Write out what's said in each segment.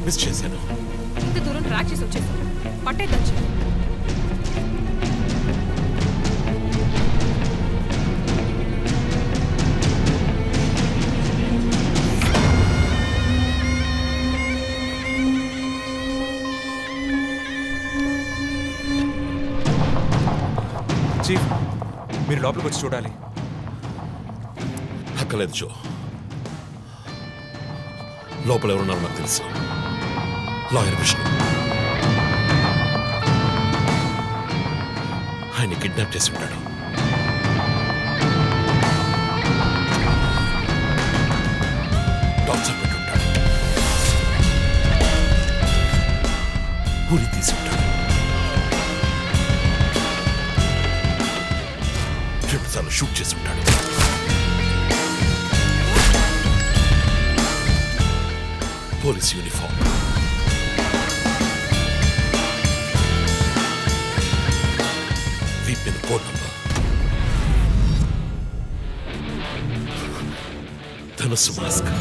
Miss చేశాను. ఇంత దూరం ట్రాక్ చేసి వచ్చేసాను. పట్టేద్దాం. చీఫ్, మీరు లోపలికి వచ్చి చూడాలి. అక్కలేదు జో. లోపల ఎవరున్నారో నాకు తెలుసు. లాయర్ విష్ణు. ఆయన కిడ్నాప్ చేసి ఉంటాడు. టార్చర్ పెట్టుంటాడు. ఉరి తీసి ఉంటాడు. రెండుసార్లు షూట్ చేసి ఉంటాడు. పోలీస్ యూనిఫామ్, వీప్ మీద కోడ్ నంబర్, ధనుసు మాస్క్.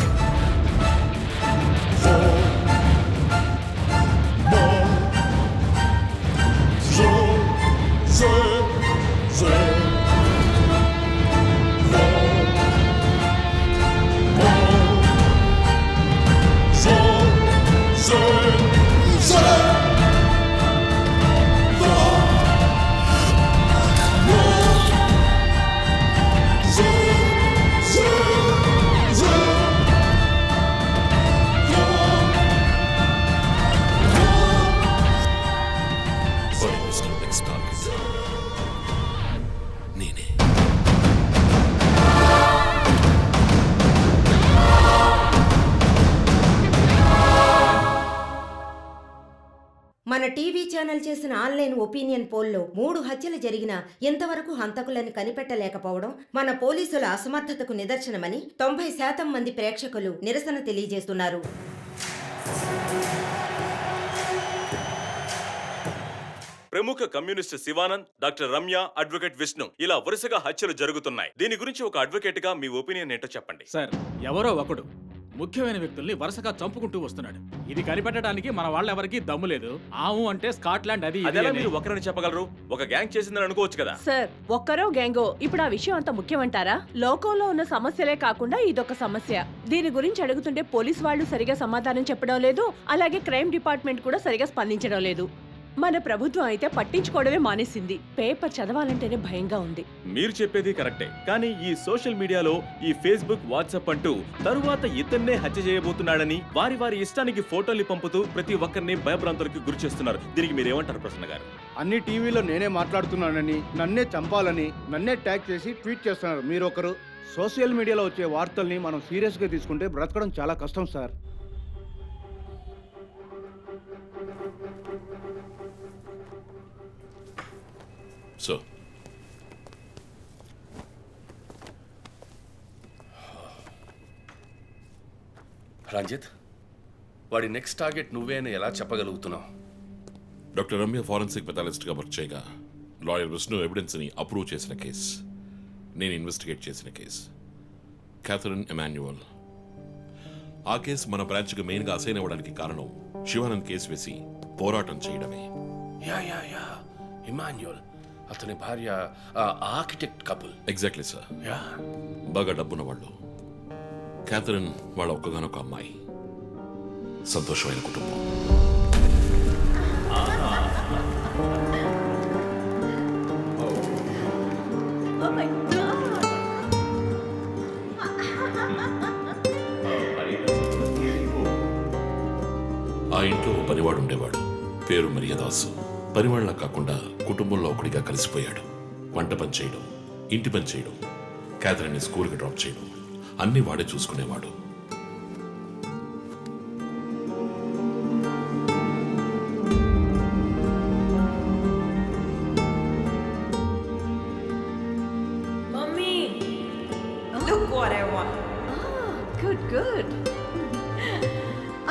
మన టీవీ ఛానల్ చేసిన ఆన్లైన్ ఒపీనియన్ పోల్లో 3 హత్యలు జరిగినా ఎంతవరకు హంతకులను కనిపెట్టలేకపోవడం మన పోలీసుల అసమర్థతకు నిదర్శనమని 90% మంది ప్రేక్షకులు నిరసన తెలియజేస్తున్నారు. ప్రముఖ communist Shivanand, doctor Ramya, advocate Vishnu ఇలా వరుసగా హత్యలు జరుగుతున్నాయి. దీని గురించి ఒక అడ్వకేట్ గా మీ ఒపీనియన్ ఏంటో చెప్పండి. సార్, ఎవరో ఒకడు ముఖ్యమైన వ్యక్తుల్ని వరుసగా చంపుకుంటూ వస్తున్నాడు. ఇది కనిపెట్టడానికి మన వాళ్ళెవరికి దమ్ము లేదు. ఆవు అంటే స్కాట్లాండ్ అది మీరు ఒకరిని చెప్పగలరు? ఒక గ్యాంగ్ చేసిందని అనుకోవచ్చు కదా సార్. ఒక్కరో గ్యాంగో ఇప్పుడు ఆ విషయం అంత ముఖ్యమంటారా? లోకంలో ఉన్న సమస్యలే కాకుండా ఇదొక సమస్య. దీని గురించి అడుగుతుంటే పోలీస్ వాళ్ళు సరిగా సమాధానం చెప్పడం లేదు, అలాగే క్రైమ్ డిపార్ట్మెంట్ కూడా సరిగా స్పందించడం లేదు. మన ప్రభుత్వం అయితే పట్టించుకోవడమే మానేసింది. పేపర్ చదవాలంటేనే భయంగా ఉంది. మీరు చెప్పేది కరెక్టే, కానీ ఈ సోషల్ మీడియాలో ఈ ఫేస్బుక్, వాట్సాప్ అంటూ తరువాత ఇతన్నే హత్య చేయబోతున్నాడని వారి వారి ఇష్టానికి ఫోటోలు పంపుతూ ప్రతి ఒక్కరిని భయభ్రాంతులకు గురి చేస్తున్నారు. దీనికి మీరేమంటారు ప్రసన్న గారు? అన్ని టీవీలో నేనే మాట్లాడుతున్నానని, నన్నే చంపాలని, నన్నే ట్యాగ్ చేసి ట్వీట్ చేస్తున్నారు మీరొకరు. సోషల్ మీడియాలో వచ్చే వార్తల్ని మనం సీరియస్గా తీసుకుంటే బ్రతకడం చాలా కష్టం సార్. సో రంజిత్, వాడి నెక్స్ట్ టార్గెట్ నువ్వే అని ఎలా చెప్పగలుగుతున్నావు? డాక్టర్ రమ్య ఫారెన్సిక్ పెథాలజిస్ట్గా వర్క్ చేయగా లాయర్ విష్ణు ఎవిడెన్స్ని అప్రూవ్ చేసిన కేసు, నేను ఇన్వెస్టిగేట్ చేసిన కేసు, క్యాథరిన్ ఎమాన్యువల్. ఆ కేసు మన బ్రాంచ్కి మెయిన్గా అసైన్ అవ్వడానికి కారణం శివానంద్ కేసు వేసి పోరాటం చేయడమే. యా ఇమాన్యువల్, అతని భార్య ఆర్కిటెక్ట్ కపుల్. Exactly sir. బాగా డబ్బున్న వాళ్ళు. క్యాథరిన్ వాళ్ళ ఒక్కగానొక అమ్మాయి. సంతోషమైన కుటుంబం. ఆ ఇంట్లో పనివాడు ఉండేవాడు, పేరు మరియదాసు. పనివాళ్ళ కాకుండా కుటుంబంలో ఒకడిగా కలిసిపోయాడు. వంట పని చేయడం, ఇంటి పని చేయడం, క్యాథరిన్ని స్కూల్కి డ్రాప్ చేయడం అన్నీ వాడే చూసుకునేవాడు. Mummy, look what I want. Good.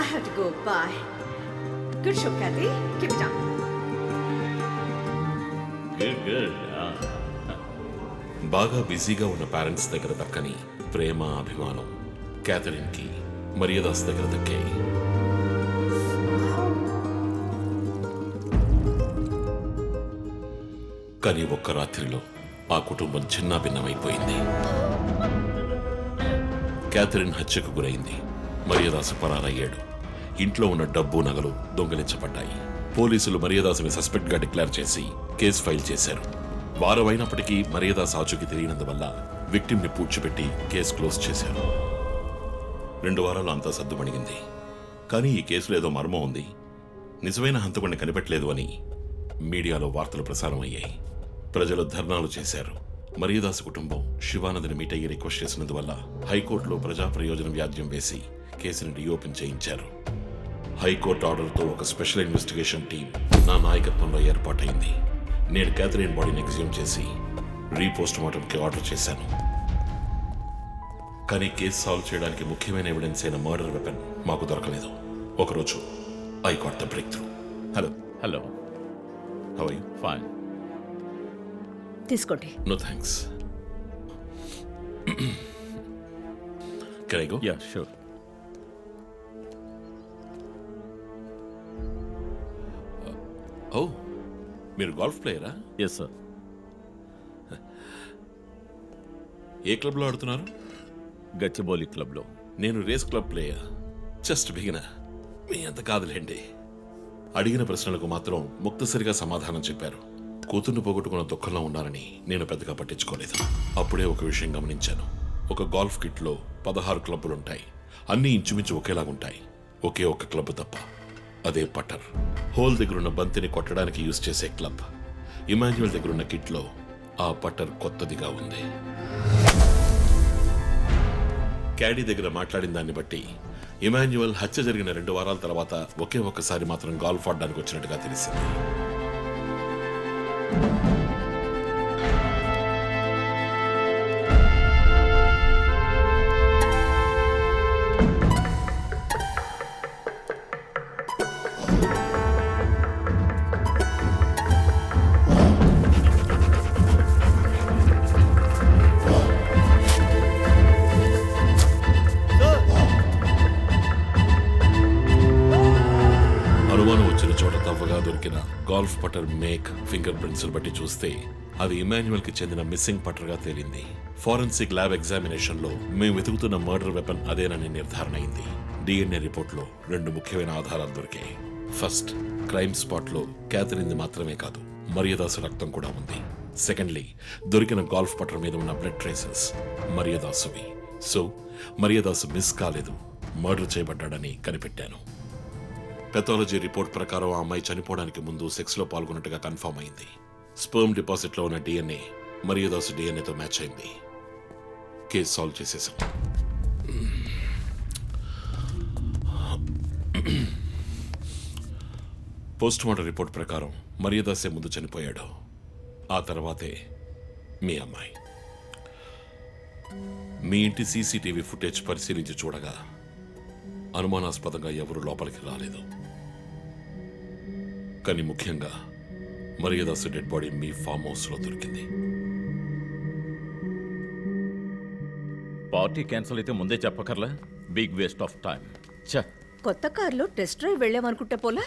I have to go. Bye. Good show, Kathy. Keep it up. బాగా బిజీగా ఉన్న పేరెంట్స్ దగ్గర దక్కని ప్రేమ, అభిమానం క్యాథరిన్కి మరియదాస్ దగ్గర దక్కాయి. కానీ ఒక్క రాత్రిలో ఆ కుటుంబం చిన్నాభిన్నమైపోయింది. క్యాథరిన్ హత్యకు గురైంది. మరియదాసు పరారయ్యాడు. ఇంట్లో ఉన్న డబ్బు నగలు దొంగిలించబడ్డాయి. పోలీసులు మరియదాసుని సస్పెక్ట్ గా డిక్లేర్ చేసి కేసు ఫైల్ చేశారు. వారం అయినప్పటికీ మరియదాసు ఆచూకీ తెలియనందువల్ల విక్టిమ్ ని పూడ్చిపెట్టి కేసు క్లోజ్ చేశారు. 2 వారాలు అంతా సద్దుమణిగింది. కానీ ఈ కేసులో ఏదో మర్మం ఉంది, నిజమైన హంతకుడిని కనిపెట్టలేదు అని మీడియాలో వార్తలు ప్రసారం అయ్యాయి. ప్రజలు ధర్నాలు చేశారు. మరియదాసు కుటుంబం శివానందని మీట్ అయ్యి రిక్వెస్ట్ చేసినందువల్ల హైకోర్టులో ప్రజా ప్రయోజన వ్యాజ్యం వేసి కేసుని రీఓపెన్ చేయించారు. హైకోర్టు ఆర్డర్తో ఒక స్పెషల్ ఇన్వెస్టిగేషన్ టీం నా నాయకత్వంలో ఏర్పాటైంది. నేను క్యాథరిన్ బాడీని ఎగ్జ్యూమ్ చేసి రీపోస్ట్ మార్టంకి ఆర్డర్ చేశాను. కానీ కేసు సాల్వ్ చేయడానికి ముఖ్యమైన ఎవిడెన్స్ అయిన మర్డర్ వెపన్ మాకు దొరకలేదు. ఒకరోజు I got the breakthrough. Hello hello, how are you? Fine. తీసుకోండి. No thanks. Can I go? Yeah, sure. Oh, మీరు గోల్ఫ్ ప్లేయరా? Yes sir. ఏ క్లబ్లో ఆడుతున్నారు? గచ్చిబౌలి క్లబ్లో. నేను race club player. Just beginner. మీ అంత కాదులేండి. అడిగిన ప్రశ్నలకు మాత్రం ముక్తసరిగా సమాధానం చెప్పారు. కూతుర్ని పోగొట్టుకున్న దుఃఖంలో ఉన్నారని నేను పెద్దగా పట్టించుకోలేదు. అప్పుడే ఒక విషయం గమనించాను. ఒక గోల్ఫ్ కిట్లో 16 క్లబ్బులుంటాయి. అన్నీ ఇంచుమించు ఒకేలాగుంటాయి. ఒకే ఒక్క క్లబ్ తప్ప, అదే పట్టర్. హోల్ దగ్గరున్న బంతిని కొట్టడానికి యూజ్ చేసే క్లబ్. ఇమాన్యువల్ దగ్గరున్న కిట్లో ఆ పట్టర్ కొత్తదిగా ఉంది. క్యాడీ దగ్గర మాట్లాడిన దాన్ని బట్టి ఇమాన్యువల్ హత్య జరిగిన 2 వారాల తర్వాత ఒకే ఒక్కసారి మాత్రం గోల్ఫ్ ఆడడానికి వచ్చినట్టుగా తెలిసింది. అనుమానం వచ్చిన చోట తవ్వగా దొరికిన గోల్ఫ్ పట్టర్ మేక్, ఫింగర్ ప్రింట్స్ బట్టి చూస్తే అది ఇమాన్యువల్ కి చెందిన మిస్సింగ్ పట్టర్ గా తేలింది. ఫోరెన్సిక్ ల్యాబ్ ఎగ్జామినేషన్ లో మేము వెతుకుతున్న మర్డర్ వెపన్ అదేనని నిర్ధారణ అయింది. డిఎన్ఏ రిపోర్ట్ లో 2 ముఖ్యమైన ఆధారాలు దొరికాయి. ఫస్ట్, క్రైమ్ స్పాట్ లో క్యాథరిన్ మాత్రమే కాదు, మరియదాసు రక్తం కూడా ఉంది. సెకండ్లీ, దొరికిన గోల్ఫ్ పట్టర్ మీద ఉన్న బ్లడ్ ట్రేసెస్ మరియదాసువి. సో మరియదాసు మిస్ కాలేదు, మర్డర్ చేయబడ్డాడని కనిపెట్టాను. పెథాలజీ రిపోర్ట్ ప్రకారం ఆ అమ్మాయి చనిపోవడానికి ముందు సెక్స్ లో పాల్గొన్నట్టుగా కన్ఫర్మ్ అయింది. స్పర్మ్ డిపాజిట్ లో ఉన్న డిఎన్ఏ మరియదాసు డిఎన్ఏతో మ్యాచ్ అయింది. కేసు సాల్వ్ చేసేసాం. పోస్ట్ మార్టం రిపోర్ట్ ప్రకారం మరియదాసే ముందు చనిపోయాడు. ఆ తర్వాతే మీ అమ్మాయి. మీ ఇంటి సీసీటీవీ ఫుటేజ్ పరిశీలించి చూడగా అనుమానాస్పదంగా ఎవరూ లోపలికి రాలేదు. కానీ ముఖ్యంగా మరియదాసు డెడ్ బాడీ మీ ఫామ్ హౌస్ లో దొరికింది. పార్టీ క్యాన్సిల్ అయితే ముందే చెప్పకర్లా? Big waste of time. ఛ. కొత్త కారులో టెస్ట్ డ్రైవ్ వెళ్ళామనుకుంటా పోలా.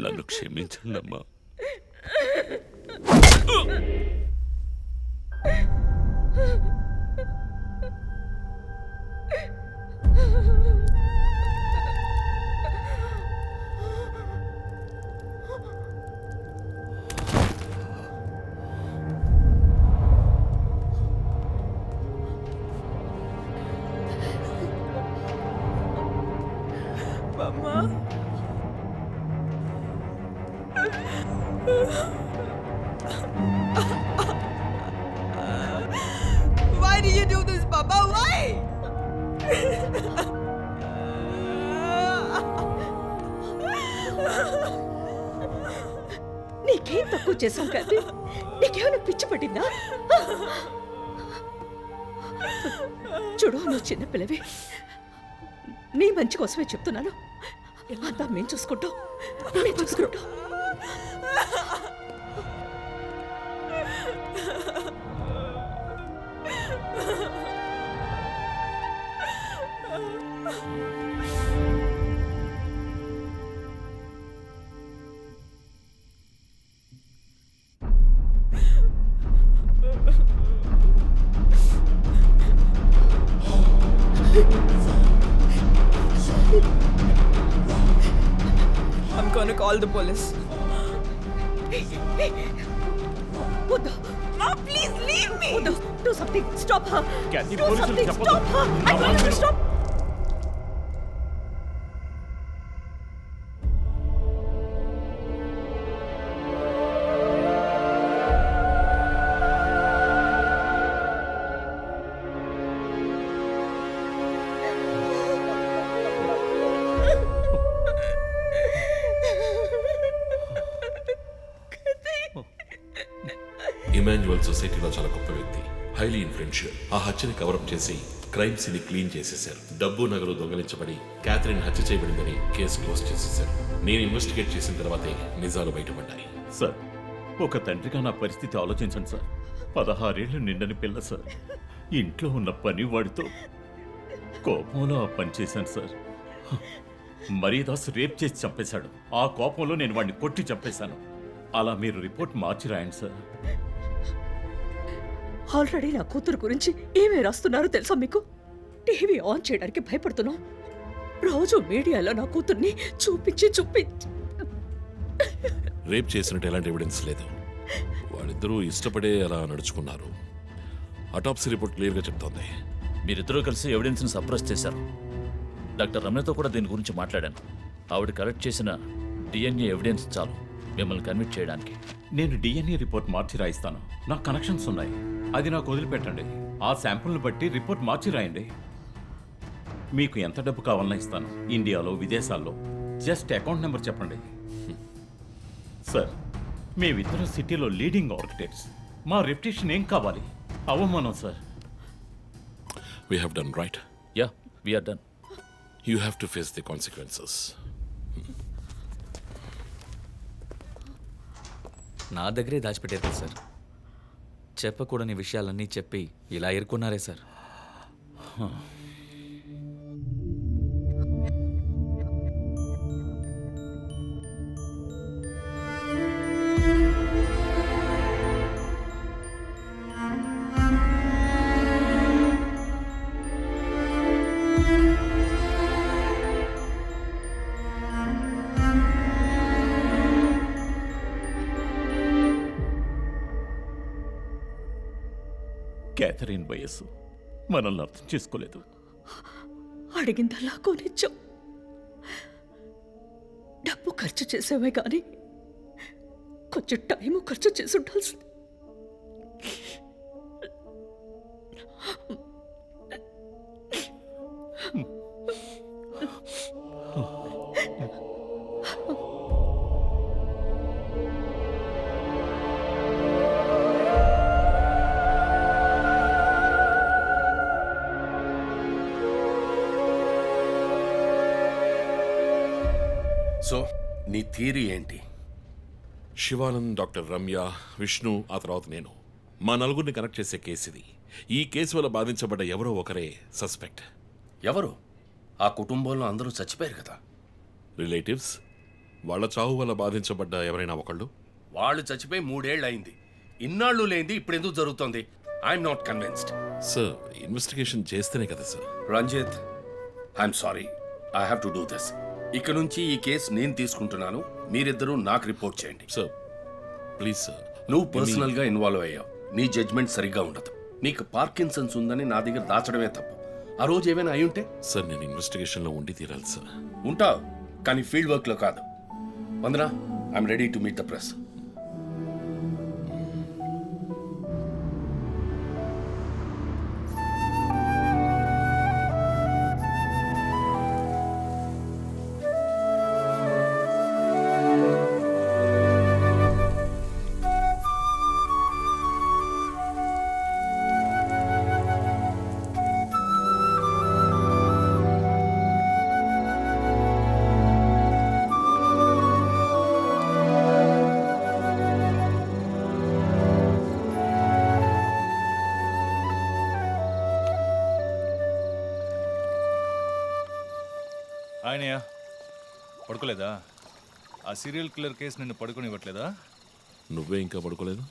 నన్ను క్షమించండి అమ్మా. Why did you do this, Papa? Why? తక్కువ చేశాం కానీ నీకేమైనా పిచ్చి పట్టిందా? చూడు, నువ్వు చిన్నపిల్లవి, నీ మంచి కోసమే చెప్తున్నాను. అంతా మేము చూసుకుంటాం. I'm gonna call the police. వద్దు. Ma, please leave me. వద్దు. Do something. Stop her. Kathy, Do పోలీసులు something. చెప్పొద్దు. Stop her. I నా told మాట you to విను. stop. ఇమాన్యువల్ సొసైటీలో చాలా గొప్ప వ్యక్తి, హైలీ ఇన్ఫ్లుయెన్షియల్. ఆ హత్యని కవరప్ చేసి క్రైమ్ సీన్ క్లీన్ చేసేశారు. డబ్బు నగలు దొంగలించబడి క్యాథరిన్ హత్య చేయబడిందని కేసు క్లోజ్ చేసేశారు. నేను ఇన్వెస్టిగేట్ చేసిన తర్వాతే నిజాలు బయటపడ్డాయి. సార్, ఒక తండ్రిగా నా పరిస్థితి ఆలోచించండి సార్. 16 ఏళ్ళు నిండని పిల్ల సార్. ఇంట్లో ఉన్న పని వాడితో కోపంలో ఆ పని చేశాను సార్. మరీదాస్ రేప్ చేసి చంపేశాడు. ఆ కోపంలో నేను వాడిని కొట్టి చంపేశాను. అలా మీరు రిపోర్ట్ మార్చి రాయండి సార్. ఆల్రెడీ నా కూతురు గురించి ఏమేమి రాస్తున్నారో తెలుసా మీకు? టీవీ ఆన్ చేయడానికి భయపడుతున్నాం. రోజు మీడియాలో నా కూతుర్ని చూపించి రేప్ చేసినట్టు ఎలాంటి ఎవిడెన్స్ లేదు. వాళ్ళిద్దరూ ఇష్టపడే అలా నడుచుకున్నారు. అటాప్సీ రిపోర్ట్ క్లియర్గా చెప్తోంది. మీరిద్దరూ కలిసి ఎవిడెన్స్ని సప్రెస్ చేశారు. డాక్టర్ రమ్యతో కూడా దీని గురించి మాట్లాడాను. ఆవిడ కలెక్ట్ చేసిన డిఎన్ఏ ఎవిడెన్స్ చాలు మిమ్మల్ని కన్విక్ట్ చేయడానికి. నేను డిఎన్ఏ రిపోర్ట్ మార్చి రాయిస్తాను. నాకు కనెక్షన్స్ ఉన్నాయి. అది నాకు వదిలిపెట్టండి. ఆ శాంపుల్ని బట్టి రిపోర్ట్ మార్చి రాయండి. మీకు ఎంత డబ్బు కావాలన్నా ఇస్తాను. ఇండియాలో, విదేశాల్లో. జస్ట్ అకౌంట్ నెంబర్ చెప్పండి. సార్, మేమిద్దరం సిటీలో లీడింగ్ ఆర్కిటెక్ట్స్. మా రెప్యుటేషన్ ఏం కావాలి? అవమానం sir. We have done right. Yeah, we are done. You have to face the consequences. నా దగ్గరే దాచిపెట్టారు కదా సార్. చెప్పకూడని విషయాలన్నీ చెప్పి ఇలా ఇరుక్కున్నారే సార్. క్యాథరిన్ వయస్సు మనల్ని అర్థం చేసుకోలేదు. అడిగిందల్లా కొనిచ్చాం. డబ్బు ఖర్చు చేసేవే కానీ కొంచెం టైం ఖర్చు చేసి ఉండాల్సింది. సో నీ థియరీ ఏంటి? శివానంద్, డాక్టర్ రమ్య, విష్ణు, ఆ తర్వాత నేను, మా నలుగురిని కనెక్ట్ చేసే కేసు ఇది. ఈ కేసు వల్ల బాధించబడ్డ ఎవరో ఒకరే సస్పెక్ట్. ఎవరు? ఆ కుటుంబంలో అందరూ చచ్చిపోయారు కదా. రిలేటివ్స్. వాళ్ళ చావు వల్ల బాధించబడ్డ ఎవరైనా ఒకళ్ళు. వాళ్ళు చచ్చిపోయి 3 ఏళ్ళు అయింది. ఇన్నాళ్ళు లేనిది ఇప్పుడు ఎందుకు జరుగుతోంది? I'm not convinced. Sir, investigation చేస్తేనే కదా sir. Ranjit, I'm sorry, I have to do this. ఇక నుంచి ఈ కేసు నేను తీసుకుంటున్నాను. మీరిద్దరూ నాకు రిపోర్ట్ చేయండి. Sir please sir. నువ్వు పర్సనల్ గా ఇన్వాల్వ్ అయ్యావు. నీ జడ్జ్మెంట్ సరిగ్గా ఉండదు. నీకు పార్కిన్సన్స్ ఉందని నా దగ్గర దాచడమే తప్పు. ఆ రోజు ఏమైనా అయి ఉంటే? సార్, నేను ఇన్వెస్టిగేషన్లో ఉండి తీరాలి సార్. ఉంటావు, కానీ ఫీల్డ్ వర్క్ లో కాదు. Vandana, I'm ready to meet the press. ఆయనయ్య పడుకోలేదా? ఆ సీరియల్ కిల్లర్ కేసు నిన్ను పడుకోనివ్వట్లేదా? నువ్వే ఇంకా పడుకోలేదు?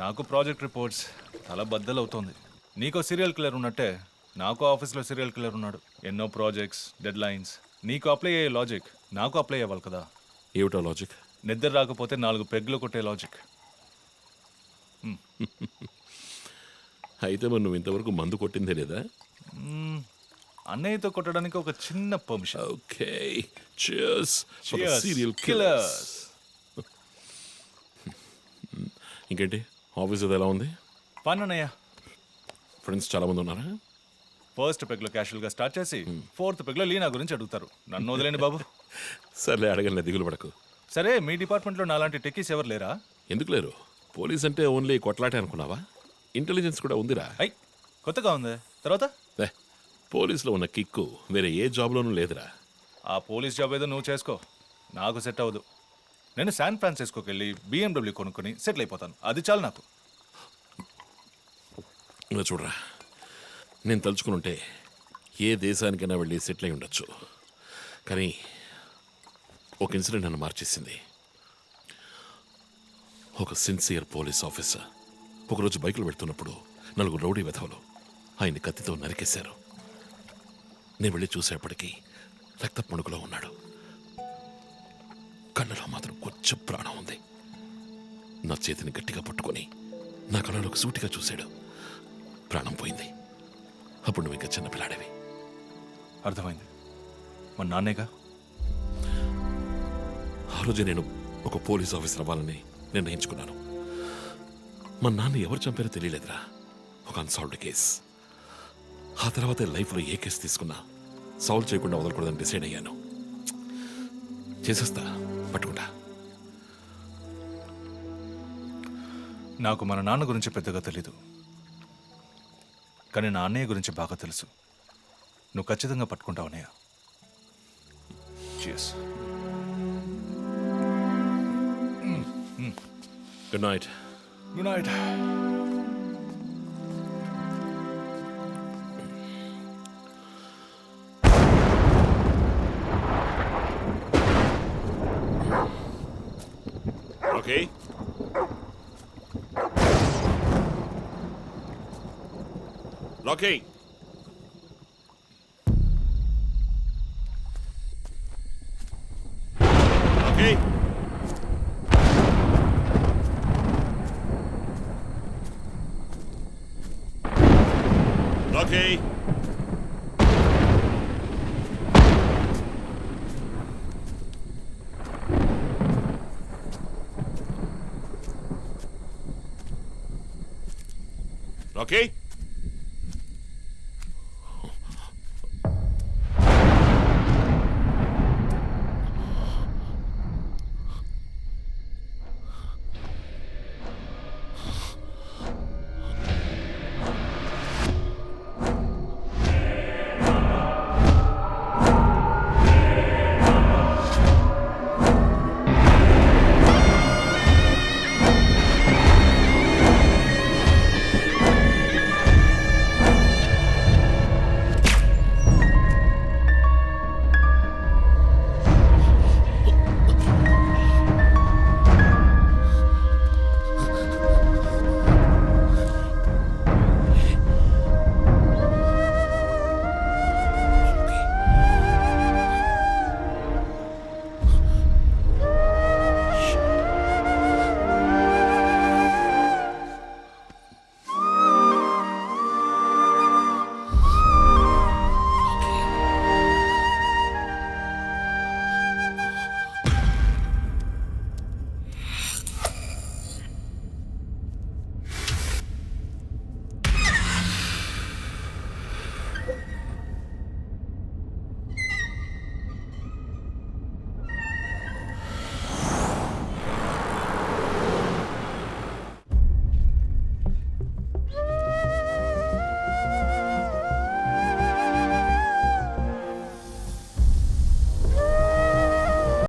నాకు ప్రాజెక్ట్ రిపోర్ట్స్ తల బద్దలవుతోంది. నీకో సీరియల్ కిల్లర్ ఉన్నట్టే నాకు ఆఫీస్లో సీరియల్ కిల్లర్ ఉన్నాడు. ఎన్నో ప్రాజెక్ట్స్, డెడ్ లైన్స్. నీకు అప్లై అయ్యే లాజిక్ నాకు అప్లై అవ్వాలి కదా. ఏమిటో లాజిక్? నిద్ర రాకపోతే 4 పెగ్గులు కొట్టే లాజిక్. అయితే మరి నువ్వు ఇంతవరకు మందు కొట్టిందే లేదా? అన్నయ్యతో కొట్టడానికి ఒక చిన్న permission. Okay, cheers for the Cheers, serial killers. killers. ఇంకేంటి ఆఫీస్ అది ఎలా ఉంది? ఫన్ అన్నయ్య. ఫ్రెండ్స్ చాలా మంది ఉన్నారా? ఫస్ట్ పెగ్లో క్యాషువల్గా స్టార్ట్ చేసి 4th పెగ్లో లీనా గురించి అడుగుతారు. నన్ను వదిలేండి బాబు. సర్లే, అడగలే, దిగులు పడకు. సరే, మీ డిపార్ట్మెంట్లో నాలాంటి టెక్కీస్ ఎవరు లేరా? ఎందుకు లేరు? పోలీస్ అంటే ఓన్లీ కొట్లాటే అనుకున్నావా? ఇంటెలిజెన్స్ కూడా ఉందిరా. అయ్, కొత్తగా ఉంది. తర్వాత పోలీసులో ఉన్న కిక్కు వేరే ఏ జాబ్లోనూ లేదురా. ఆ పోలీస్ జాబ్ ఏదో నువ్వు చేసుకో, నాకు సెట్ అవ్వదు. నేను శాన్ ఫ్రాన్సిస్కోకి వెళ్ళి BMW కొనుక్కొని సెటిల్ అయిపోతాను. అది చాలు నాకు. ఇలా చూడరా, నేను తలుచుకుని ఉంటే ఏ దేశానికైనా వెళ్ళి సెటిల్ అయి ఉండొచ్చు. కానీ ఒక ఇన్సిడెంట్ నన్ను మార్చేసింది. ఒక సిన్సియర్ పోలీస్ ఆఫీసర్ ఒకరోజు బైకులు పెడుతున్నప్పుడు 4 రౌడీ వెధవలు ఆయన్ని కత్తితో నరికేశారు. నేను వెళ్ళి చూసేప్పటికీ రక్త పణుకులో ఉన్నాడు. కళ్ళలో మాత్రం కొంచెం ప్రాణం ఉంది. నా చేతిని గట్టిగా పట్టుకొని నా కళ్ళలోకి సూటిగా చూశాడు. ప్రాణం పోయింది. అప్పుడు నువ్వు ఇంకా చిన్నపిల్లాడేవి. అర్థమైంది. మా నాన్నేగా. ఆ రోజు నేను ఒక పోలీస్ ఆఫీసర్ అవ్వాలని నిర్ణయించుకున్నాను. మా నాన్న ఎవరు చంపారో తెలియలేదురా. ఒక అన్సాల్వ్డ్ కేస్. ఆ తర్వాత లైఫ్లో ఏ కేసు తీసుకున్నా సాల్వ్ చేయకుండా వదలకూడదని డిసైడ్ అయ్యాను. చేసేస్తా, పట్టుకుంటా. నాకు మన నాన్న గురించి పెద్దగా తెలీదు, కానీ నా అన్నయ్య గురించి బాగా తెలుసు. నువ్వు ఖచ్చితంగా పట్టుకుంటావు అన్నయ్య. Cheers. Good night. Good night. Okay. Rocky. Okay. Rocky. Rocky.